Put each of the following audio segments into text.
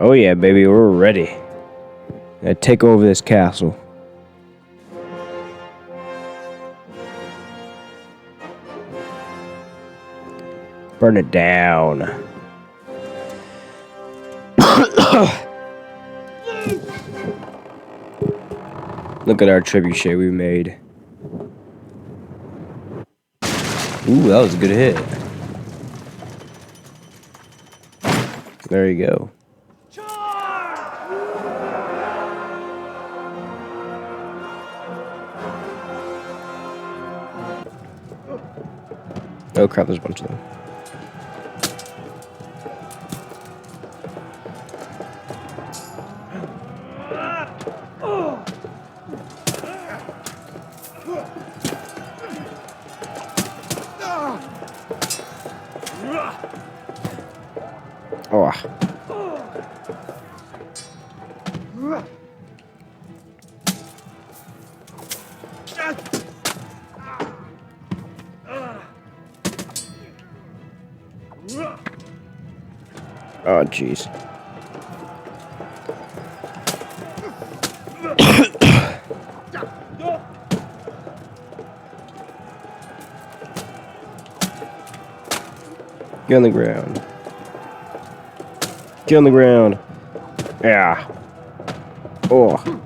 Oh yeah, baby, we're ready. Gonna take over this castle. Burn it down. Look at our trebuchet we made. Ooh, that was a good hit. There you go. Oh crap, there's a bunch of them. Oh. Oh, jeez. Get on the ground. Get on the ground. Yeah. Oh.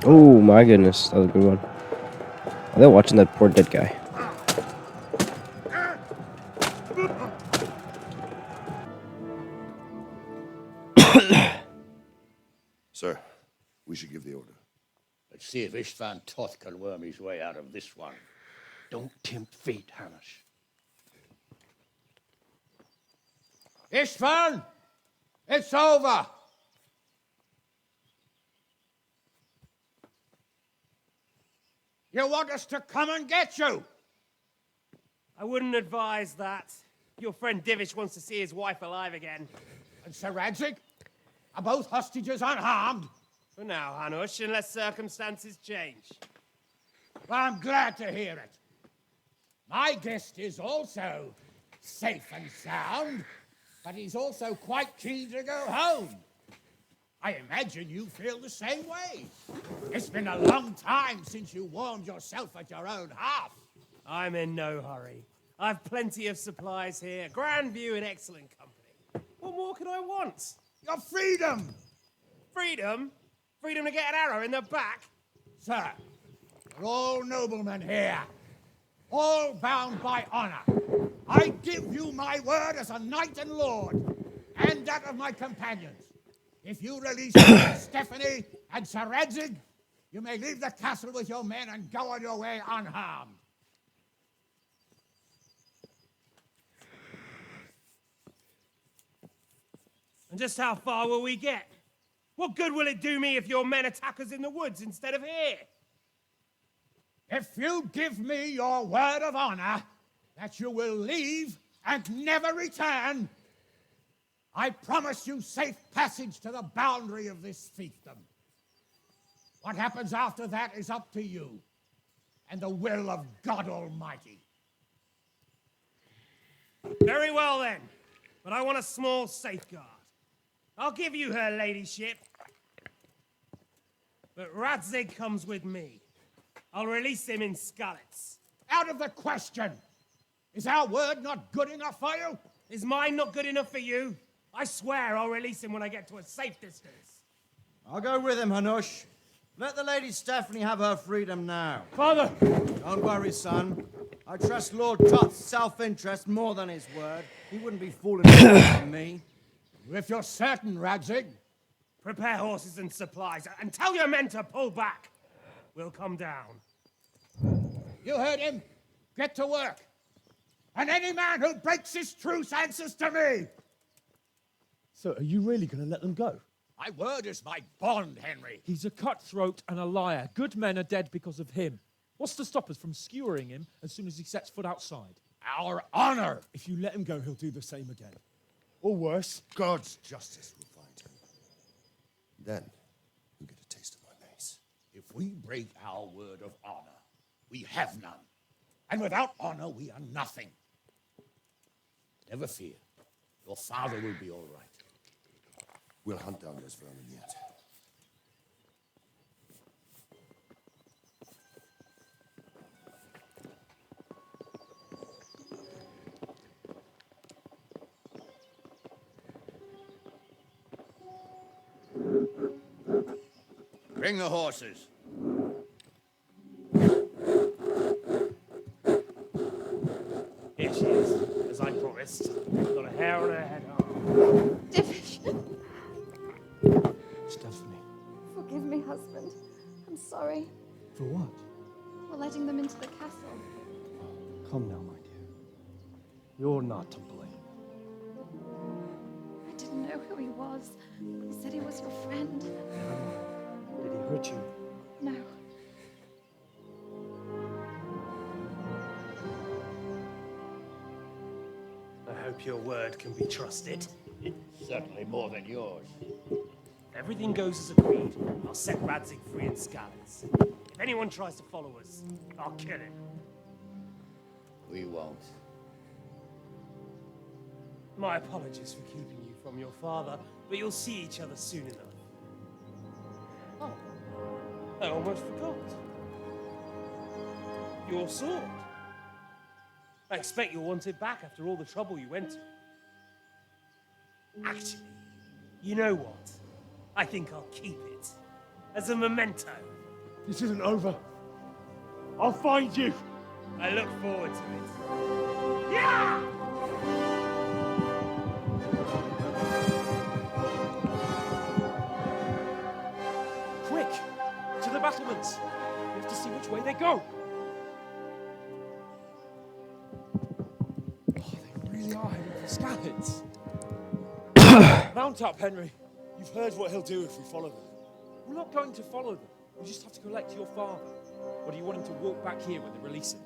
Oh my goodness, that was a good one. Are they watching that poor dead guy? Sir, we should give the order. Let's see if Istvan Toth can worm his way out of this one. Don't tempt fate, Hamish. Istvan! It's over! You want us to come and get you? I wouldn't advise that. Your friend Divish wants to see his wife alive again. And Sir Radzig? Are both hostages unharmed? For now, Hanush, unless circumstances change. Well, I'm glad to hear it. My guest is also safe and sound, but he's also quite keen to go home. I imagine you feel the same way. It's been a long time since you warmed yourself at your own hearth. I'm in no hurry. I've plenty of supplies here, grand view and excellent company. What more could I want? Your freedom! Freedom? Freedom to get an arrow in the back? Sir, we're all noblemen here, all bound by honor. I give you my word as a knight and lord, and that of my companions. If you release Stephanie and Sir Radzig, you may leave the castle with your men and go on your way unharmed. And just how far will we get? What good will it do me if your men attack us in the woods instead of here? If you give me your word of honor that you will leave and never return, I promise you safe passage to the boundary of this fiefdom. What happens after that is up to you and the will of God Almighty. Very well then, but I want a small safeguard. I'll give you her ladyship, but Radzig comes with me. I'll release him in Skalitz. Out of the question! Is our word not good enough for you? Is mine not good enough for you? I swear I'll release him when I get to a safe distance. I'll go with him, Hanush. Let the Lady Stephanie have her freedom now. Father! Don't worry, son. I trust Lord Toth's self-interest more than his word. He wouldn't be fooling on me. If you're certain, Radzig. Prepare horses and supplies, and tell your men to pull back. We'll come down. You heard him. Get to work. And any man who breaks this truce answers to me. So, are you really going to let them go? My word is my bond, Henry. He's a cutthroat and a liar. Good men are dead because of him. What's to stop us from skewering him as soon as he sets foot outside? Our honor. If you let him go, he'll do the same again. Or worse. God's justice will find him. Then, you'll get a taste of my mace. If we break our word of honor, we have none. And without honor, we are nothing. Never fear. Your father will be all right. We'll hunt down those vermin yet. Bring the horses. Here she is, as I promised. Not a hair on her head. Division. Stephanie. Forgive me, husband. I'm sorry. For what? For letting them into the castle. Come now, my dear. You're not to blame. I didn't know who he was. He said he was your friend. Did he hurt you? No. I hope your word can be trusted. Certainly more than yours. If everything goes as agreed, I'll set Radzig free in Skalitz. If anyone tries to follow us, I'll kill him. We won't. My apologies for keeping you from your father, but you'll see each other soon enough. Oh, I almost forgot. Your sword. I expect you'll want it back after all the trouble you went to. Actually, you know what? I think I'll keep it. As a memento. This isn't over. I'll find you. I look forward to it. Yeah! Quick! To the battlements! We have to see which way they go! Oh, they really are heading for Skalitz. Mount up, Henry. You've heard what he'll do if we follow them. We're not going to follow them. We just have to collect your father. Or do you want him to walk back here when they release him?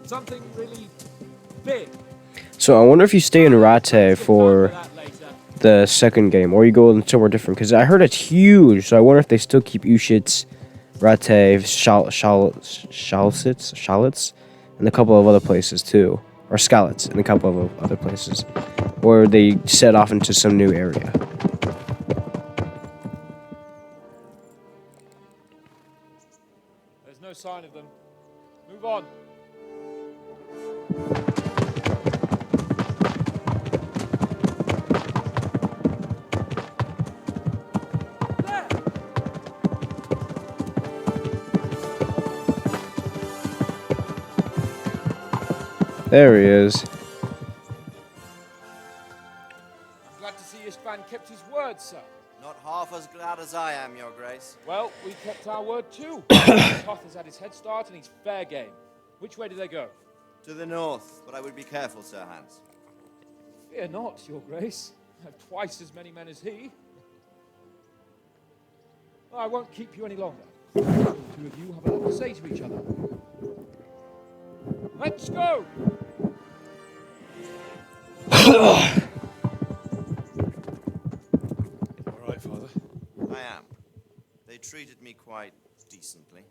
Something really big. So I wonder if you stay in Rate for the second game, or you go somewhere different, because I heard it's huge. So I wonder if they still keep Ushitz, Rate, Schalitz, and a couple of other places too, or Skalitz and a couple of other places, or they set off into some new area. There's no sign of them. Move on. There he is. I'm glad to see Istvan kept his word, sir. Not half as glad as I am, Your Grace. Well, we kept our word too. Toth has had his head start and he's fair game. Which way do they go? To the north, but I would be careful, Sir Hans. Fear not, Your Grace. I have twice as many men as he. Well, I won't keep you any longer. The two of you have a lot to say to each other. Let's go! All right, Father. I am. They treated me quite decently.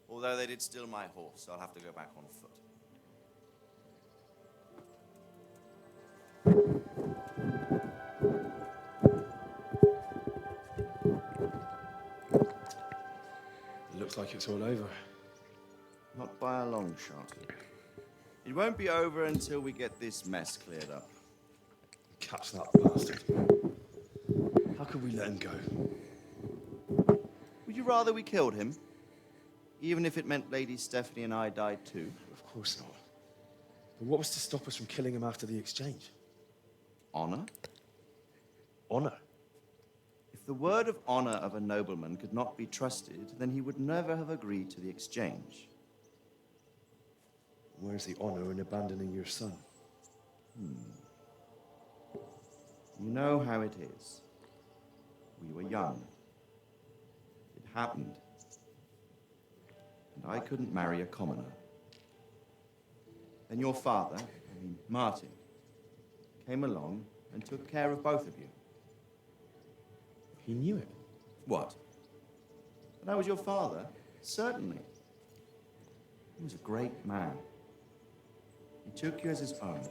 Although they did steal my horse, so I'll have to go back on foot. It looks like it's all over. Not by a long shot. It won't be over until we get this mess cleared up. Catch that bastard. How could we let him go? Would you rather we killed him? Even if it meant Lady Stephanie and I died too? Of course not. But what was to stop us from killing him after the exchange? Honor? Honor. If the word of honor of a nobleman could not be trusted, then he would never have agreed to the exchange. Where's the honor in abandoning your son? You know how it is. We were young. It happened. And I couldn't marry a commoner. Then your father, Martin, came along and took care of both of you. He knew it. What? That I was your father? Certainly. He was a great man. He took you as his own.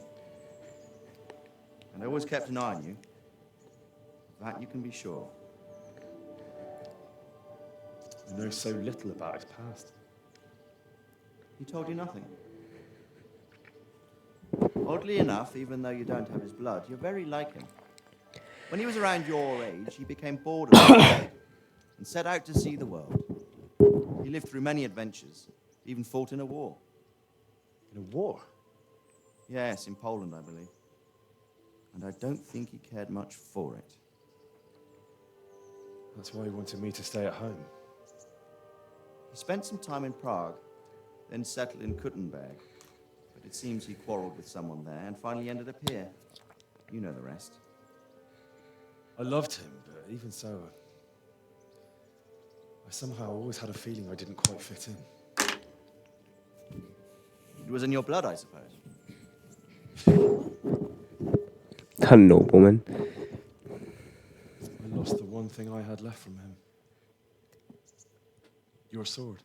And always kept an eye on you. Of that you can be sure. I know so little about his past. He told you nothing. Oddly enough, even though you don't have his blood, you're very like him. When he was around your age, he became bored of life and set out to see the world. He lived through many adventures, even fought in a war. In a war? Yes, in Poland, I believe. And I don't think he cared much for it. That's why he wanted me to stay at home. He spent some time in Prague, then settled in Kuttenberg. But it seems he quarreled with someone there and finally ended up here. You know the rest. I loved him, but even so, I somehow always had a feeling I didn't quite fit in. It was in your blood, I suppose. A nobleman. I lost the one thing I had left from him. Your sword.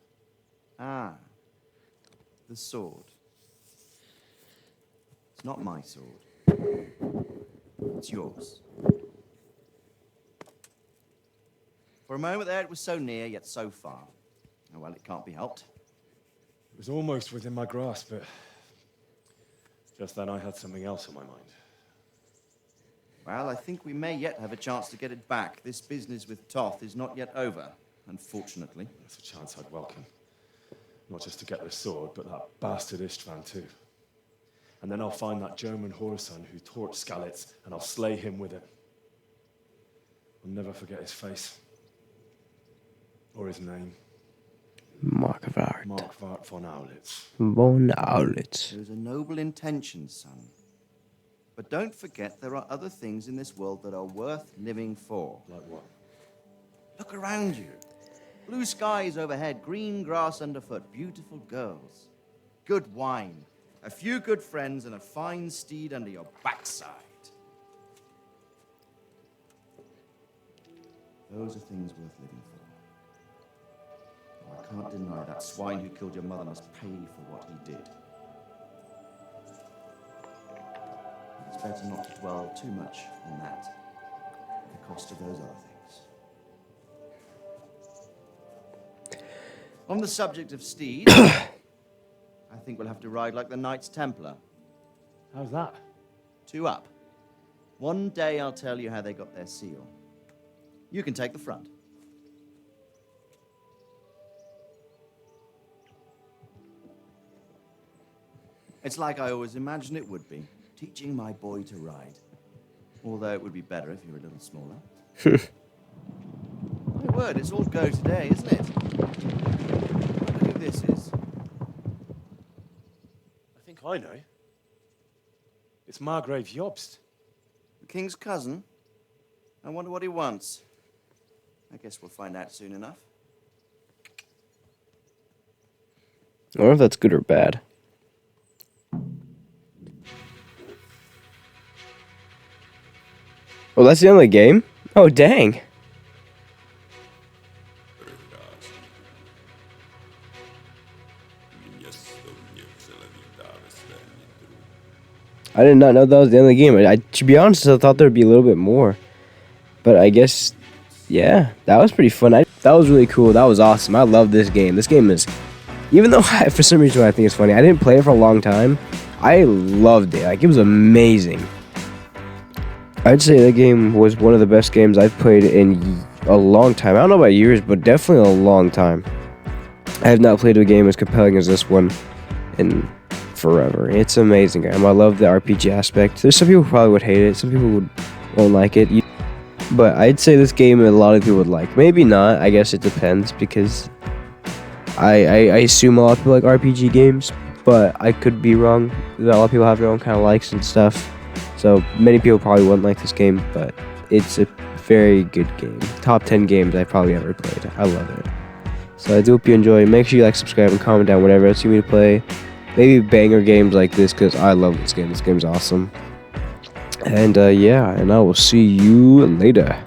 Ah, the sword. It's not my sword. It's yours. For a moment there, it was so near, yet so far. Oh, well, it can't be helped. It was almost within my grasp, but just then I had something else on my mind. Well, I think we may yet have a chance to get it back. This business with Toth is not yet over, unfortunately. That's a chance I'd welcome. Not just to get the sword, but that bastard Istvan too. And then I'll find that German whoreson who torched Skalitz, and I'll slay him with it. I'll never forget his face. Or his name. Markwart. Markwart von Aulitz. Von Aulitz. Those are noble intentions, son. But don't forget there are other things in this world that are worth living for. Like what? Look around you. Blue skies overhead, green grass underfoot, beautiful girls, good wine, a few good friends, and a fine steed under your backside. Those are things worth living for. I can't deny that swine who killed your mother must pay for what he did. It's better not to dwell too much on that, at the cost of those other things. On the subject of steeds, I think we'll have to ride like the Knights Templar. How's that? 2 up. One day I'll tell you how they got their seal. You can take the front. It's like I always imagined it would be, teaching my boy to ride. Although it would be better if you were a little smaller. My word, it's all go today, isn't it? I wonder who this is. I think I know. It's Margrave Jobst. The king's cousin? I wonder what he wants. I guess we'll find out soon enough. I wonder if that's good or bad. Oh, that's the only game? Oh, dang. I did not know that was the end of the game. To be honest, I thought there'd be a little bit more. But I guess, yeah, that was pretty fun. That was really cool. That was awesome. I love this game. This game is, even though for some reason I think it's funny, I didn't play it for a long time. I loved it. Like, it was amazing. I'd say that game was one of the best games I've played in a long time. I don't know about years, but definitely a long time. I have not played a game as compelling as this one in forever. It's an amazing game. I love the RPG aspect. There's some people who probably would hate it. Some people won't like it. But I'd say this game a lot of people would like. Maybe not. I guess it depends, because I assume a lot of people like RPG games, but I could be wrong. A lot of people have their own kind of likes and stuff. So many people probably wouldn't like this game, but it's a very good game. Top 10 games I've probably ever played. I love it. So I do hope you enjoy. Make sure you like, subscribe, and comment down whatever else you want me to play. Maybe banger games like this, because I love this game. This game's awesome. And yeah, and I will see you later.